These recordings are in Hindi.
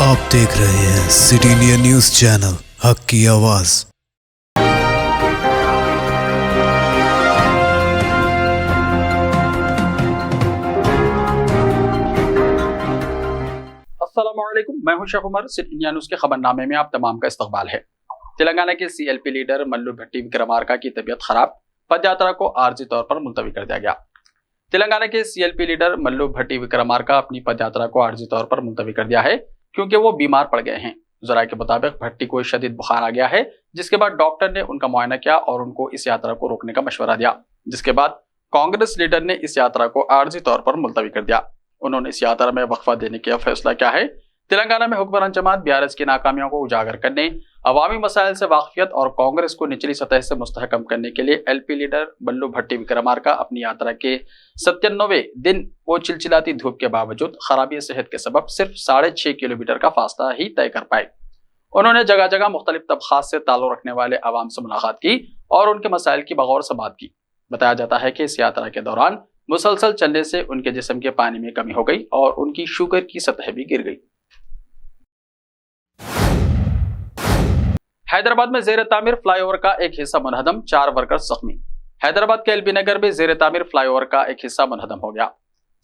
आप देख रहे हैं सिटी इंडिया न्यूज चैनल, हक की आवाज। अस्सलामुअलैकुम, मैं हूं Sheikh Umar. City India News के खबरनामे में आप तमाम का इस्तकबाल है। तेलंगाना के सीएलपी लीडर मल्लू भट्टी विक्रमार्का की तबीयत खराब, पदयात्रा को आर्जी तौर पर मुलतवी कर दिया गया। तेलंगाना के सीएलपी लीडर मल्लू भट्टी विक्रमार्का अपनी पदयात्रा को आर्जी तौर पर मुलतवी कर दिया है क्योंकि वो बीमार पड़ गए हैं। जराये के मुताबिक भट्टी को शदीद बुखार आ गया है, जिसके बाद डॉक्टर ने उनका मुआयना किया और उनको इस यात्रा को रोकने का मशवरा दिया, जिसके बाद कांग्रेस लीडर ने इस यात्रा को आर्जी तौर पर मुलतवी कर दिया। उन्होंने इस यात्रा में वक्फा देने का फैसला किया है। तेलंगाना में हुक्मरान जमात बीआरएस की नाकामियों को उजागर करने, अवामी मसाइल से वाकफियत और कांग्रेस को निचली सतह से मुस्तहकम करने के लिए एलपी लीडर मल्लू भट्टी विक्रमार्का अपनी यात्रा के 97वें दिन वो चिलचिलाती धूप के बावजूद खराबी सेहत के सबब सिर्फ 6.5 किलोमीटर का फासला ही तय कर पाए। उन्होंने जगह जगह मुख्तलिफ तबकात से ताल्लुक रखने वाले अवाम से मुलाकात की और उनके मसाइल की बगौर से बात की। बताया जाता है कि इस यात्रा के दौरान मुसलसल चलने से उनके जिस्म के पानी में कमी हो गई और उनकी शुगर की सतह भी गिर गई। हैदराबाद में जेर तामीर फ्लाईओवर का एक हिस्सा मुनहदम, 4 वर्कर्स जख्मी। हैदराबाद के एलबी नगर में जेर तामीर फ्लाईओवर का एक हिस्सा मुनहदम हो गया।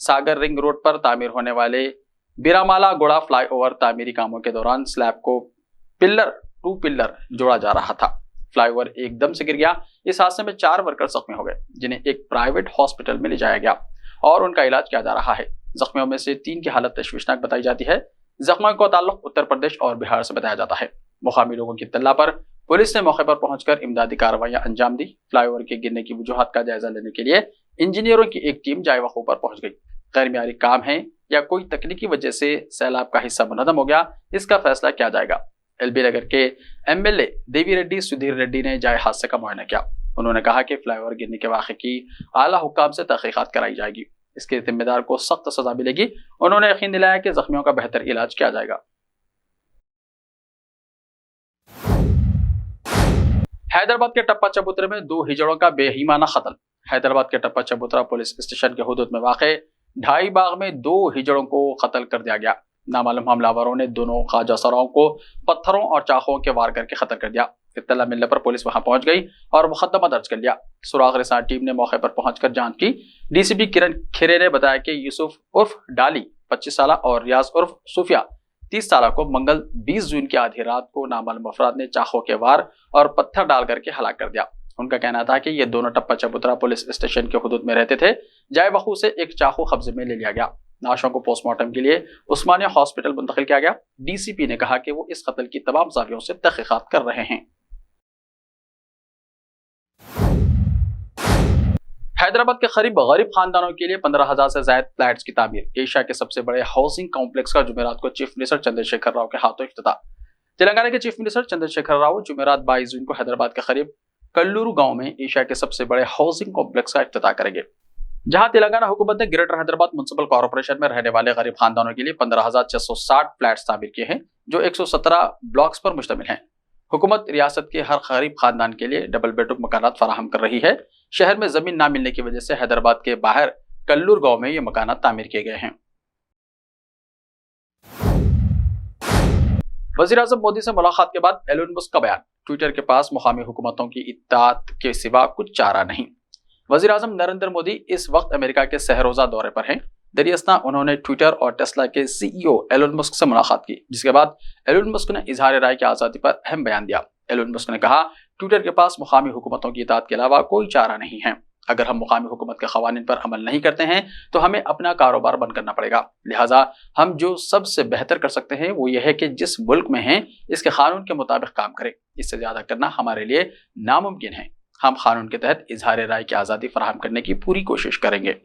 सागर रिंग रोड पर तामीर होने वाले बिरामाला गोड़ा फ्लाईओवर तामीरी कामों के दौरान स्लैब को पिलर टू पिलर जोड़ा जा रहा था। फ्लाईओवर एकदम से गिर गया। इस हादसे में 4 वर्कर जख्मी हो गए, जिन्हें एक प्राइवेट हॉस्पिटल में ले जाया गया और उनका इलाज किया जा रहा है। जख्मियों में से 3 की हालत तशवीशनाक बताई जाती है। जख्मियों का ताल्लुक उत्तर प्रदेश और बिहार से बताया जाता है। मुकामी लोगों की इत्तला पर पुलिस ने मौके पर पहुंचकर इमदादी कार्रवाइयां अंजाम दी। फ्लाईओवर के गिरने की वजूहात का जायजा लेने के लिए इंजीनियरों की एक टीम जाए वकूफ पर पहुंच गई। गैर मियारी काम है या कोई तकनीकी वजह से सैलाब का हिस्सा मुनहदम हो गया, इसका फैसला किया जाएगा। एलबी नगर के एमएलए देवी रेड्डी सुधीर रेड्डी ने जाए हादसे का मुआयना किया। उन्होंने कहा कि फ्लाईओवर गिरने के वाक़े की आला हुक्काम से तहकीकात कराई जाएगी, इसके जिम्मेदार को सख्त सजा मिलेगी। उन्होंने यकीन दिलाया कि जख्मियों का बेहतर इलाज किया जाएगा। हैदराबाद के टप्पा चबूतरे में 2 हिजड़ों का बेईमाना कत्ल। हैदराबाद के टप्पा चबूतरा पुलिस स्टेशन के हुदूद में वाक़े ढाई बाग में 2 हिजड़ों को कत्ल कर दिया गया। नामालूम हमलावरों ने दोनों ख्वाजा सराओं को पत्थरों और चाकुओं के वार करके कत्ल कर दिया। इत्तला मिलने पर पुलिस वहां पहुंच गई और मुकदमा दर्ज कर लिया। सुराग रिसार टीम ने मौके पर पहुंचकर जांच की। डीसीपी किरण खिरे ने बताया कि यूसुफ उर्फ डाली 25 साल और रियाज उर्फ सूफिया 30 साल को मंगल 20 जून की आधी रात को नामालूम अफराद ने चाकू के वार और पत्थर डाल करके हलाक कर दिया। उनका कहना था कि ये दोनों टप्पा चबूतरा पुलिस स्टेशन के हुदूद में रहते थे। जाए वकू से एक चाकू कब्जे में ले लिया गया। लाशों को पोस्टमार्टम के लिए उस्मानिया हॉस्पिटल मुंतकिल किया गया। डीसीपी ने कहा कि वो इस कत्ल की तमाम जावियों से तहकीकात कर रहे हैं। हैदराबाद के करीब गरीब खानदानों के लिए 15,000 से ज्यादा फ्लैट्स की तामीर। एशिया के सबसे बड़े हाउसिंग कॉम्प्लेक्स का जुमेरात को चीफ मिनिस्टर चंद्रशेखर राव के हाथों इफ्तिताह। तेलंगाना के चीफ मिनिस्टर चंद्रशेखर राव जुमेरात 22 जून को हैदराबाद के करीब कल्लूरू गांव में एशिया के सबसे बड़े हाउसिंग कॉम्प्लेक्स का इफ्तिताह करेंगे, जहां तेलंगाना हुकूमत ने ग्रेटर हैदराबाद म्युनिसिपल कॉर्पोरेशन में रहने वाले गरीब खानदानों के लिए 15,660 फ्लैट्स तामीर किए हैं, जो 117 ब्लॉक्स पर मुश्तमिल हैं। हुकूमत रियासत के हर गरीब खानदान के लिए डबल बेडरूम मकानात फराहम कर रही है। शहर में जमीन ना मिलने की वजह से हैदराबाद के बाहर कल्लूर गांव में ये मकानात तामीर किए गए हैं। वज़ीर-ए-आज़म मोदी से मुलाकात के बाद एलोन मस्क का बयान। ट्विटर के पास मुकामी हुकूमतों की इत्ताअत के सिवा कुछ चारा नहीं। वज़ीर-ए-आज़म नरेंद्र मोदी इस वक्त अमेरिका के सहरोजा दौरे पर हैं। दरियास्ता उन्होंने ट्विटर और टेस्ला के सीईओ एलोन मस्क से मुलाकात की, जिसके बाद एलोन मस्क ने इजहार राय की आज़ादी पर अहम बयान दिया। एलोन मस्क ने कहा, ट्विटर के पास मुकामी हुकूमतों की इताअत के अलावा कोई चारा नहीं है। अगर हम मुकामी हुकूमत के क़वानीन पर अमल नहीं करते हैं तो हमें अपना कारोबार बंद करना पड़ेगा। लिहाजा हम जो सबसे बेहतर कर सकते हैं वो यह है कि जिस मुल्क में हैं इसके कानून के मुताबिक काम करें। इससे ज़्यादा करना हमारे लिए नामुमकिन है। हम कानून के तहत इजहार राय की आज़ादी फराहम करने की पूरी कोशिश करेंगे।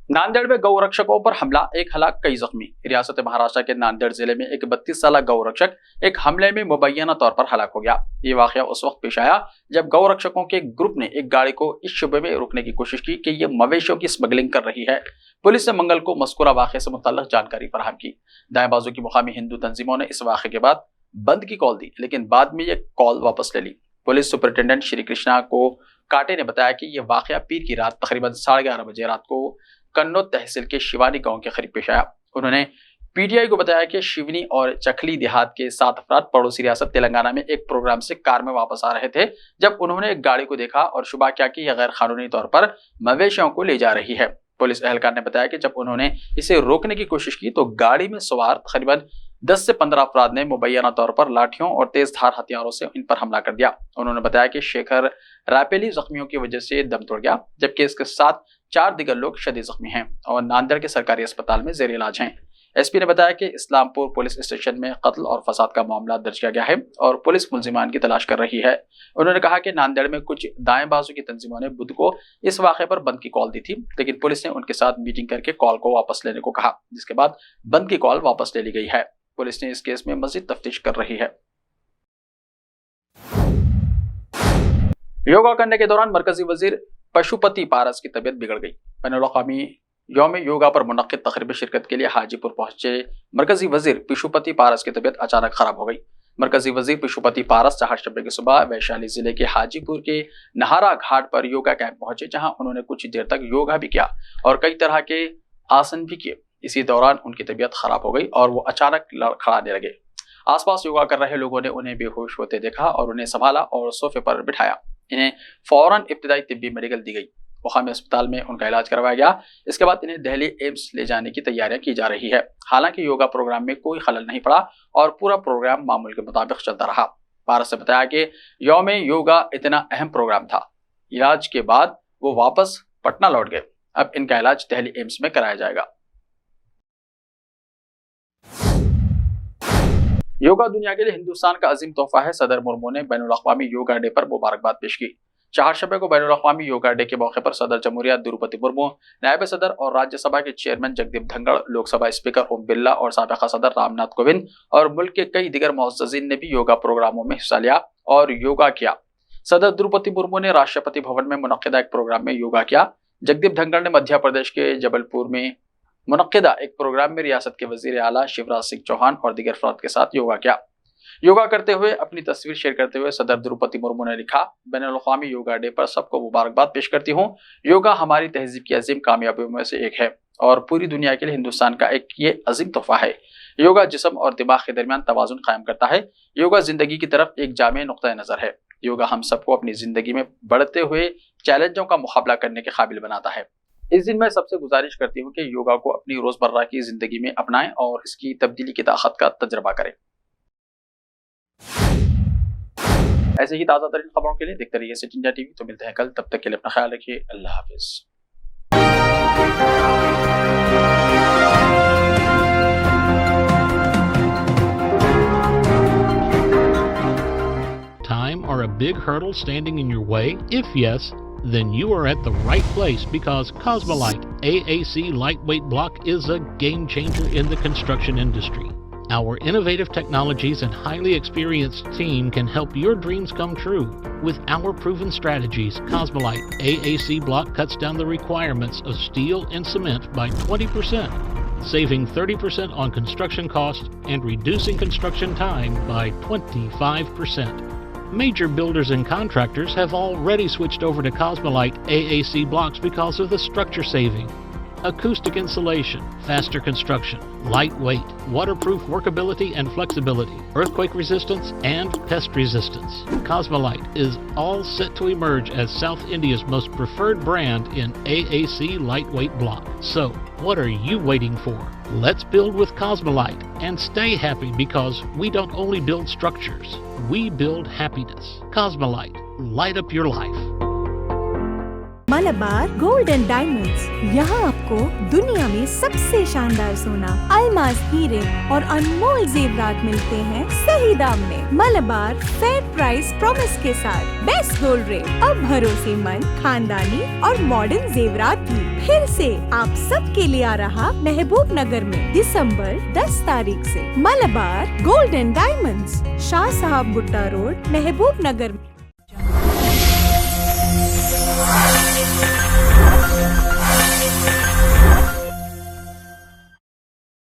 नांदेड़ में गौरक्षकों पर हमला, 1 हलाक, कई जख्मी। रियासत महाराष्ट्र के नांदेड़ जिले में एक 32 साल गौरक्षक एक हमले में मुबैना तौर पर हलाक हो गया। ये वाकया उस वक्त पेश आया जब गौरक्षकों के एक ग्रुप ने एक गाड़ी को इस शुबे में रोकने की कोशिश की कि ये मवेशियों की स्मगलिंग कर रही है। पुलिस ने मंगल को मज़कूरा वाक़े से मुतल्लिक़ जानकारी फराहम की। दाएं बाजू की मुकामी हिंदू तंजीमों ने इस वाक़े के बाद बंद की कॉल दी, लेकिन बाद में ये कॉल वापस ले ली। पुलिस सुपरिटेंडेंट श्री कृष्णा को काटे ने बताया कि यह वाकया पीर की रात तकरीबन 11:30 बजे रात को कन्नौज तहसील के शिवानी गांव के करीब पेश आया। उन्होंने पीटीआई को बताया कि शिवनी और चखली देहात के 7 अफराद पड़ोसी रियासत तेलंगाना में एक प्रोग्राम से कार में वापस आ रहे थे जब उन्होंने एक गाड़ी को देखा और शुबा किया कि यह गैर कानूनी तौर पर मवेशियों को ले जा रही है। पुलिस एहलकार ने बताया कि जब उन्होंने इसे रोकने की कोशिश की तो गाड़ी में सवार तकरीबन 10 से 15 अफराद ने मुबैना तौर पर लाठियों और तेज धार हथियारों से इन पर हमला कर दिया। उन्होंने बताया कि शेखर रापेली जख्मियों की वजह से दम तोड़ गया, जबकि इसके साथ 4 दिगर लोग शदीद जख्मी हैं और नांदेड़ के सरकारी अस्पताल में जेर इलाज हैं। एसपी ने बताया कि इस्लामपुर पुलिस स्टेशन में कत्ल और फसाद का मामला दर्ज किया गया है और पुलिस मुलजिमान की तलाश कर रही है। उन्होंने कहा कि नांदेड़ में कुछ दाएं बाजू की तंजीमों ने बुध को इस वाक़े पर बंद की कॉल दी थी, लेकिन पुलिस ने उनके साथ मीटिंग करके कॉल को वापस लेने को कहा, जिसके बाद बंद की कॉल वापस ले ली गई है। पुलिस ने इस केस में मजीद तफ्तीश कर रही है। योगा करने के दौरान मरकजी वजीर पशुपति पारस की तबीयत बिगड़ गई। बैनुल-अक़वामी यौम योगा पर मुनक्किद तकरीब में शिरकत के लिए हाजीपुर पहुंचे मरकजी वजीर पशुपति पारस की तबीयत अचानक खराब हो गई। मरकजी वजीर पशुपति पारस चारशंबे की सुबह वैशाली जिले के हाजीपुर के नहारा घाट पर योगा कैंप पहुंचे, जहां उन्होंने कुछ देर तक योगा भी किया और कई तरह के आसन भी किए। इसी दौरान उनकी तबीयत खराब हो गई और वो अचानक लड़खड़ाने लगे। आसपास योगा कर रहे लोगों ने उन्हें बेहोश होते देखा और उन्हें संभाला और सोफे पर बिठाया। इन्हें फौरन इब्तिदाई तिब्बी मेडिकल दी गई। वहां अस्पताल में उनका इलाज करवाया गया। इसके बाद इन्हें दिल्ली एम्स ले जाने की तैयारियां की जा रही है। हालांकि योगा प्रोग्राम में कोई खलल नहीं पड़ा और पूरा प्रोग्राम मामूल के मुताबिक चलता रहा। पारस ने बताया कि यौम योगा इतना अहम प्रोग्राम था। इलाज के बाद वो वापस पटना लौट गए। अब इनका इलाज दिल्ली एम्स में कराया जाएगा। योगा दुनिया के लिए हिंदुस्तान का अजीम तोहफा है। सदर मुर्मू ने बैनुल-अक़वामी योगा डे पर मुबारकबाद पेश की। चारशंबे को बैनुल-अक़वामी योगा डे के मौके पर सदर जमहूरिया द्रौपदी मुर्मू, नायब सदर और राज्यसभा के चेयरमैन जगदीप धनखड़, लोकसभा स्पीकर ओम बिरला और साबिक़ा सदर रामनाथ कोविंद और मुल्क के कई दिगर मुअज़्ज़ज़ीन ने भी योगा प्रोग्रामों में हिस्सा लिया और योगा किया। सदर द्रौपदी मुर्मू ने राष्ट्रपति भवन में मुनक्किदा एक प्रोग्राम में योगा किया। जगदीप धनखड़ ने मध्य प्रदेश के जबलपुर में मुनक्किदा एक प्रोग्राम में रियासत के वजीर आला शिवराज सिंह चौहान और दीगर अफराद के साथ योगा किया। योगा करते हुए अपनी तस्वीर शेयर करते हुए सदर द्रौपदी मुर्मू ने लिखा, बैनुल-अक़वामी योगा डे पर सबको मुबारकबाद पेश करती हूँ। योगा हमारी तहजीब की अजीम कामयाबियों में से एक है और पूरी दुनिया के लिए हिंदुस्तान का एक ये अजीम तोहफा है। योगा जिस्म और दिमाग के दरमियान तवाज़ुन कायम करता है। योगा जिंदगी की तरफ एक जामे नुक्ता नजर है। योगा हम सबको अपनी जिंदगी में बढ़ते हुए चैलेंजों का मुकाबला करने के काबिल बनाता है। इस दिन मैं सबसे गुजारिश करती हूँ कि योगा को अपनी रोजमर्रा की जिंदगी में अपनाएं और इसकी तब्दीली की ताकत का तजर्बा करें। ऐसे ही ताज़ा तरीन खबरों के लिए देखते रहिए सिटी इंडिया टीवी। तो मिलते हैं कल, तब तक के लिए अपना ख्याल रखिए। अल्लाह हाफिज। Time or a big hurdle standing in your way? If yes, then you are at the right place because Cosmolite AAC lightweight block is a game changer in the construction industry. Our innovative technologies and highly experienced team can help your dreams come true. With our proven strategies, Cosmolite AAC block cuts down the requirements of steel and cement by 20%, saving 30% on construction costs and reducing construction time by 25%. Major builders and contractors have already switched over to Cosmolite AAC blocks because of the structure saving, acoustic insulation, faster construction, lightweight, waterproof workability and flexibility, earthquake resistance, and pest resistance. Cosmolite is all set to emerge as South India's most preferred brand in AAC lightweight block. So, what are you waiting for? Let's build with Cosmolite and stay happy because we don't only build structures, we build happiness. Cosmolite, light up your life. Malabar gold and diamonds, यहाँ आपको दुनिया में सबसे शानदार सोना, अलमास हीरे और अनमोल जेवरात मिलते हैं सही दाम में। मलबार फेयर प्राइस प्रॉमिस के साथ बेस्ट गोल्ड रेट, अब भरोसेमंद, खानदानी और मॉडर्न जेवरात भी फिर से आप सब के लिए आ रहा महबूब नगर में दिसंबर 10 तारीख से। Malabar gold and diamonds, Shah साहब भुट्टा रोड, महबूब नगर में।